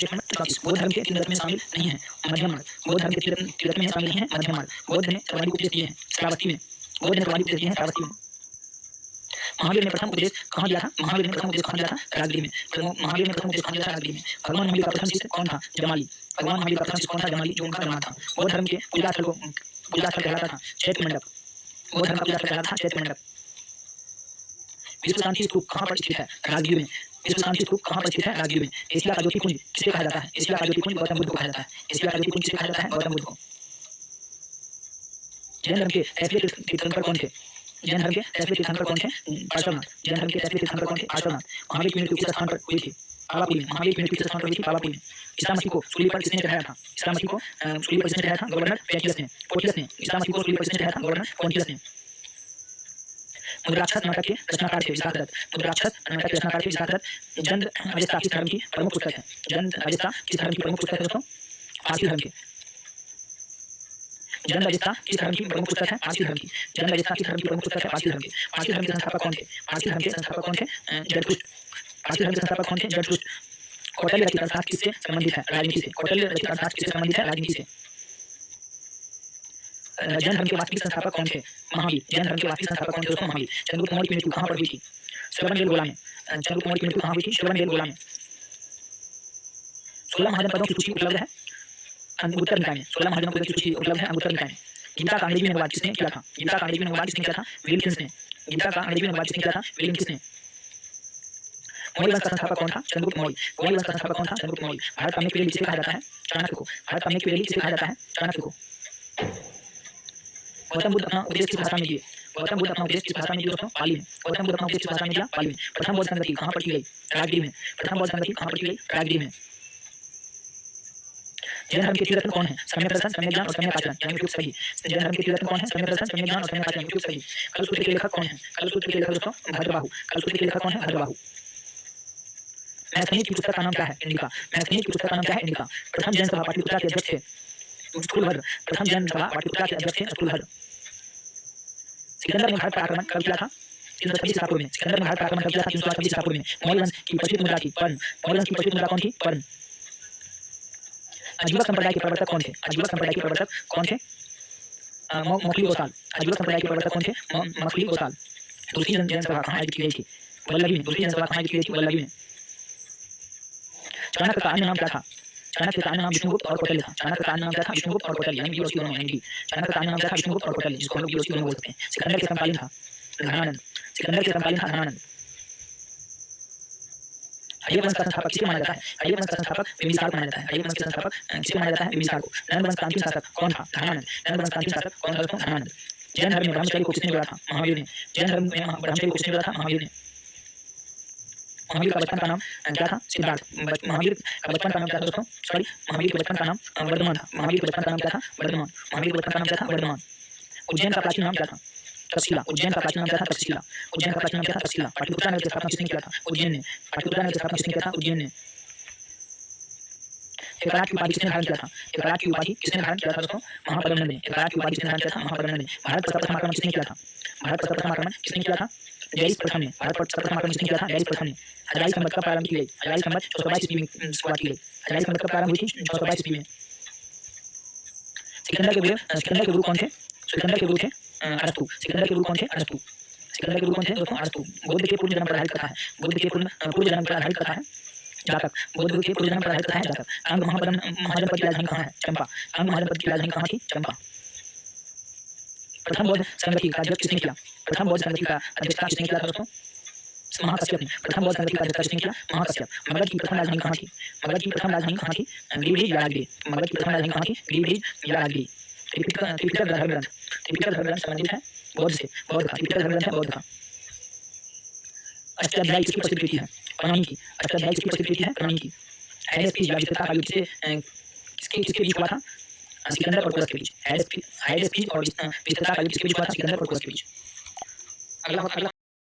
खंड 34 बौद्ध धर्म के तीन रत्न में शामिल नहीं है मध्यम मार्ग। बौद्ध धर्म के तीन रत्न में शामिल नहीं है मध्यम मार्ग। बौद्ध ने सर्वाधिक उपदेश दिए हैं श्रावस्ती में। बौद्ध ने सर्वाधिक उपदेश दिए हैं श्रावस्ती में। महावीर ने प्रथम उपदेश कहाँ दिया था? महावीर ने प्रथम उपदेश कहाँ दिया था? राजगीर में। महावीर ने प्रथम उपदेश कहाँ दिया था? राजगीर में। भगवान महावीर का प्रथम शिष्य कौन था? जमाली। भगवान महावीर का प्रथम शिष्य कौन था? जमाली, जो उनका धर्म था। बौद्ध धर्म के पूजा स्थल कहलाता था चैत्य मंडप। बौद्ध धर्म का पूजा स्थल कहलाता था चैत्य मंडप। विश्व शांति स्तूप कहाँ पर स्थित है? राजगीर में। विश्व शांति स्तूप कहाँ पर स्थित है? राजगीर में। एशिया का ज्योतिपुंज किसे कहा जाता है? एशिया का ज्योतिपुंज गौतम बुद्ध को कहा जाता है। एशिया का ज्योतिपुंज किसे कहा जाता है? गौतम बुद्ध को। जैन धर्म के फैसले तीर्थंकर कौन थे? जैन धर्म के फैसले तीर्थंकर कौन थे? पार्श्वनाथ। जैन धर्म के फैसले तीर्थंकर कौन थे? पार्श्वनाथ। महावीर की मृत्यु किस स्थान पर हुई थी? पावापुरी में। महावीर की मृत्यु किस स्थान पर हुई थी? पावापुरी में। ईसा मसीह को सूली पर किसने चढ़ाया था? ईसा मसीह को सूली पर किसने चढ़ाया था? गवर्नर पोंटियस ने। ईसा मसीह को सूली पर किसने चढ़ाया था? गवर्नर पोंटियस ने। मुद्राक्षस नाटक के रचनाकार थे विशाख दत्त। मुद्राक्षस नाटक के रचनाकार थे विशाख दत्त। जंद अवेस्ता किस धर्म की प्रमुख पुस्तक है? जंद अवेस्ता किस धर्म की प्रमुख पुस्तक है दोस्तों? पारसी धर्म की। जंद अवेस्ता किस धर्म की प्रमुख पुस्तक है? पारसी धर्म की। जंद अवेस्ता किस धर्म की प्रमुख पुस्तक है? पारसी धर्म की। पारसी धर्म के संस्थापक कौन थे? पारसी धर्म के संस्थापक कौन थे? जरथुष्ट। पारसी धर्म के संस्थापक कौन थे? जरथुष्ट। कौटिल्य रचित अर्थशास्त्र किससे संबंधित है? राजनीति से। कौटिल्य रचित अर्थशास्त्र किससे संबंधित है? राजनीति से। जैन धर्म के वास्तविक संस्थापक कौन थे? महावीर। जैन धर्म के वास्तविक संस्थापक कौन थे दोस्तों? महावीर। चंद्रगुप्त मौर्य की मृत्यु कहाँ पर हुई थी? श्रवणबेल गोला में। चंद्रगुप्त मौर्य की मृत्यु कहाँ हुई थी? श्रवणबेल गोला में। 16 महाजन पदों की सूची उपलब्ध है अंगुत्तर निकाय में। 16 महाजन पदों की सूची उपलब्ध है अंगुत्तर निकाय में। गीता का अंग्रेजी में अनुवाद किसने किया था? गीता का अंग्रेजी में अनुवाद किसने किया था? विलियम ने। गीता का अंग्रेजी में अनुवाद किसने किया था? विलियम ने। मौर्य वंश का संस्थापक कौन था? चंद्रगुप्त मौर्य। मौर्य वंश का संस्थापक कौन था? चंद्रगुप्त मौर्य। भारत कामने की पहली किसे कहा जाता है? चाणक्य को। भारत कामने की पहली किसे कहा जाता है? चाणक्य को। गौतम बुद्ध अपना उपदेश किस भाषा में दिए? गौतम बुद्ध अपना उपदेश किस भाषा में दिए दोस्तों? पाली में। गौतम बुद्ध अपना उपदेश किस भाषा में दिया? पाली में। प्रथम बौद्ध संगति कहाँ पर की गई? राजगीर में। प्रथम बौद्ध संगति कहाँ पर की गई? राजगीर में। जैन धर्म के तीन रत्न कौन है? सम्यक दर्शन, सम्यक ज्ञान और सम्यक आचरण यानी उपयुक्त सही। जैन धर्म के तीन रत्न कौन है? सम्यक दर्शन, सम्यक ज्ञान और सम्यक आचरण उपयुक्त सही। कलसूत्र के लेखक कौन है? कलसूत्र के लेखक दोस्तों भद्रबाहु। कलसूत्र के लेखक कौन है? भद्रबाहु। मैथनीज की पुस्तक का नाम क्या है? इंडिका। मैथनीज की पुस्तक का नाम क्या है? इंडिका। प्रथम जैन सभा पाटलिपुत्रा के अध्यक्ष थे स्थूलभद्र। प्रथम जैन सभा पाटलिपुत्रा के अध्यक्ष थे स्थूलभद्र। सिकंदर ने भारत पर आक्रमण कब किया था? 326 ईसा पूर्व में। सिकंदर ने भारत पर आक्रमण कब किया था? 326 ईसा पूर्व में। मौर्य वंश की प्रचलित मुद्रा थी पर्ण। मौर्य वंश की प्रचलित मुद्रा कौन थी? पर्ण। आजीवक संप्रदाय के प्रवर्तक कौन थे? आजीवक संप्रदाय के प्रवर्तक कौन थे? मखली गोसाल। आजीवक संप्रदाय के प्रवर्तक कौन थे? मखली गोसाल। दूसरी जैन सभा कहाँ आयोजित की गई थी? वल्लभी में। दूसरी जैन सभा कहाँ आयोजित की गई थी? वल्लभी में। चाणक्य का अन्य नाम क्या था? चाणक्य का अन्य नाम विष्णुगुप्त और कौटिल्य था। चाणक्य का अन्य नाम क्या था? विष्णुगुप्त और कौटिल्य यानी वीओसी दोनों यानी चाणक्य का अन्य नाम क्या था? विष्णुगुप्त और कौटिल्य जिसको हम लोग वीओसी दोनों बोलते हैं। सिकंदर के समकालीन था धनानंद। सिकंदर के समकालीन था धनानंद। हड़प्पा वंश का संस्थापक किसे माना जाता है? हड़प्पा वंश का संस्थापक बिंबिसार को माना जाता है। हड़प्पा वंश के संस्थापक किसे माना जाता है? बिंबिसार को। नंद वंश का अंतिम शासक कौन था? धनानंद। नंद वंश का अंतिम शासक कौन था दोस्तों? धनानंद। जैन धर्म में ब्रह्मचर्य को किसने जोड़ा था? महावीर ने। जैन धर्म में ब्रह्मचर्य को किसने जोड़ा था? महावीर ने। महावीर का बचपन का नाम क्या था? सिद्धार्थ। महावीर का बचपन का नाम क्या था दोस्तों? सॉरी, महावीर के बचपन का नाम वर्धमान था। महावीर के बचपन का नाम क्या था? वर्धमान। महावीर के बचपन का नाम क्या था? वर्धमान। उज्जैन का प्राचीन नाम क्या था? तक्षशिला। उज्जैन का प्राचीन नाम क्या था? तक्षशिला। उज्जैन का प्राचीन नाम क्या था? तक्षशिला। पाटलिपुत्रा नगर की स्थापना किसने किया था? उज्जैन ने। पाटलिपुत्रा नगर की स्थापना किसने किया था? उज्जैन ने। एकराज की उपाधि किसने धारण किया था? एकराज की उपाधि किसने धारण किया था दोस्तों? महापद्मनंद ने। एकराज की उपाधि किसने धारण किया था? महापद्मनंद ने। भारत पर प्रथम आक्रमण किसने किया था? भारत पर प्रथम आक्रमण किसने किया था? जयरिस प्रथम ने। भारत पर प्रथम आक्रमण किसने किया था? जयरिस प्रथम ने। हजारी संवत कब प्रारंभ की गई? हजारी संवत 622 ईस्वी में शुरुआत की गई। हजारी संवत कब प्रारंभ हुई थी? 622 ईस्वी में। सिकंदर के गुरु कौन थे? सिकंदर के गुरु थे अरस्तु। सिकंदर के गुरु कौन थे? अरस्तु। सिकंदर के गुरु कौन थे दोस्तों? अरस्तु। बुद्ध के पूर्व जन्म पर आधारित कथा है। बुद्ध के पूर्व जन्म पर आधारित कथा है जातक। बुद्ध के पूर्व जन्म पर आधारित कथा है जातक। अंग महाजनपद की राजधानी कहाँ है? चंपा। अंग महाजनपद की राजधानी कहाँ थी? चंपा। प्रथम बौद्ध संगति का अध्यक्ष किसने किया? प्रथम बौद्ध संगति का अध्यक्षता किसने किया था दोस्तों? महाकश्यप ने। प्रथम बौद्ध संगति का अध्यक्षता किसने किया? महाकश्यप। मगध की प्रथम राजधानी कहाँ थी? मगध की प्रथम राजधानी कहाँ थी? गिरिडीह या राजगीर। मगध की प्रथम राजधानी कहाँ थी? गिरिडीह या राजगीर। त्रिपिटक धर्म ग्रंथ। त्रिपिटक धर्म ग्रंथ संबंधित है बौद्ध से। बौद्ध का त्रिपिटक धर्म ग्रंथ है बौद्ध का। अष्टाध्यायी किसकी प्रसिद्ध कृति है? कनौनी की। अष्टाध्यायी किसकी प्रसिद्ध कृति है? कनौनी की। हाइडेस्पीज या विस्तृतता का युद्ध किसके बीच हुआ था? सिकंदर और पोरस के बीच। हाइडेस्पीज और विस्तृतता का युद्ध किसके बीच हुआ था? सिकंदर और पोरस के बीच। अगला